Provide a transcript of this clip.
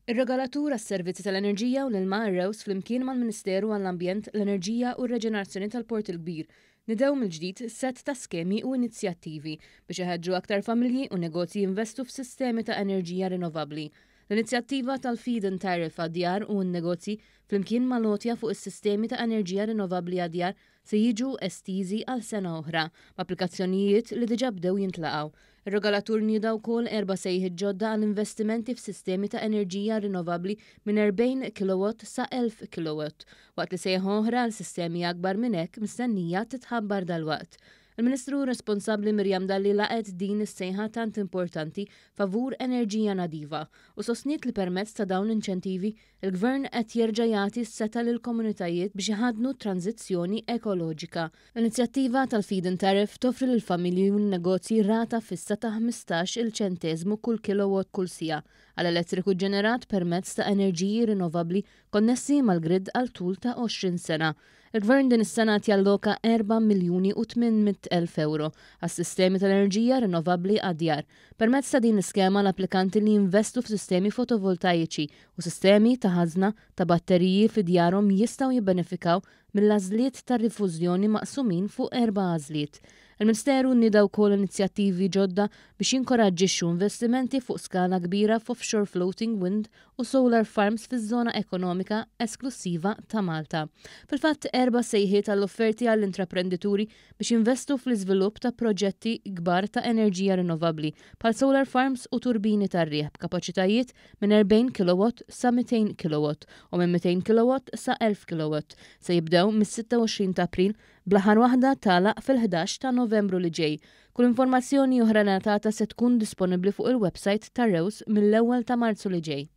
Ir-regolatur għas-servizzi tal-enerġija u l-ilma Rews flimkien mal-Ministeru għall-Ambjent, l-Enerġija u r-Reġenerazzjoni tal-Port il-Kbir nidew mill-ġdid set ta' skemi u inizjattivi biex iħeġġu aktar familji u negozji jinvestu f'sistemi ta' enerġija rinnovabbli. L-inizjattiva tal-Feed-in Tariff għad-djar u n-negozji flimkien mal-lotja fuq is-sistemi ta' enerġija rinnovabbli għad-djar se jiġu estiżi għal sena oħra b'applikazzjonijiet li diġà bdew jintlaqgħu. Ir-regolatur nieda wkoll 4 sejħiet ġodda għal investimenti f'sistemi ta' enerġija rinnovabbli minn 40 kW sa 1000 kW, waqt li sejħa oħra għal sistemi akbar minn hekk mistennija titħabbar dalwaqt. Il-Ministru responsabbli Mirjam Dalli laqgħet din is-sejħa tant importanti favur enerġija nadifa u sostniet li permezz ta' dawn l-inċentivi il-Gvern qed jerġa' jagħti s-seta' lill-komunitajiet biex iħaddnu tranzizzjoni ekoloġika. L-inizjattiva tal-Feed-in Tariff toffri lill-familji u n-negozji rata fissa ta' 15 ċenteżmu kull kilowatt kull sija għal elettriku ġenerat permezz ta' enerġiji rinnovabbli konnessi mal-grid għal tul ta' 20 sena. Il-Gvern din is-sena jalloka 4,800,000 euro għas-sistemi tal-enerġija rinnovabbli għad-djar. Permezz ta' din l-iskema l-applikanti li jinvestu f'sistemi fotovoltaiċi u sistemi ta' ħażna ta' batteriji fi djarhom jistgħu jibbenefikaw mill-għażliet ta' rifużjoni maqsumin fuq 4 għażliet. Il-Ministeru nieda wkoll inizjattivi ġodda biex jinkoraġġixxu investimenti fuq skala kbira f'offshore floating wind u solar farms fiż-żona ekonomika esklusiva ta' Malta. Fil-fatt 4 sejħiet għall-offerti għall-intraprendituri biex jinvestu fl-iżvilupp ta' proġetti kbar ta' enerġija rinnovabbli bħal solar farms u turbini tar-riħ b'kapaċitajiet minn 40 kW sa 200 kW u minn 200 kW sa 1000 kW se jibdew mis-26 ta' April bl-aħħar waħda tagħlaq fil-11 ta' Novembru li ġej. Kull informazzjoni oħra natata se tkun disponibbli fuq il-website ta' Rews mill-1 ta' Marzu li ġej.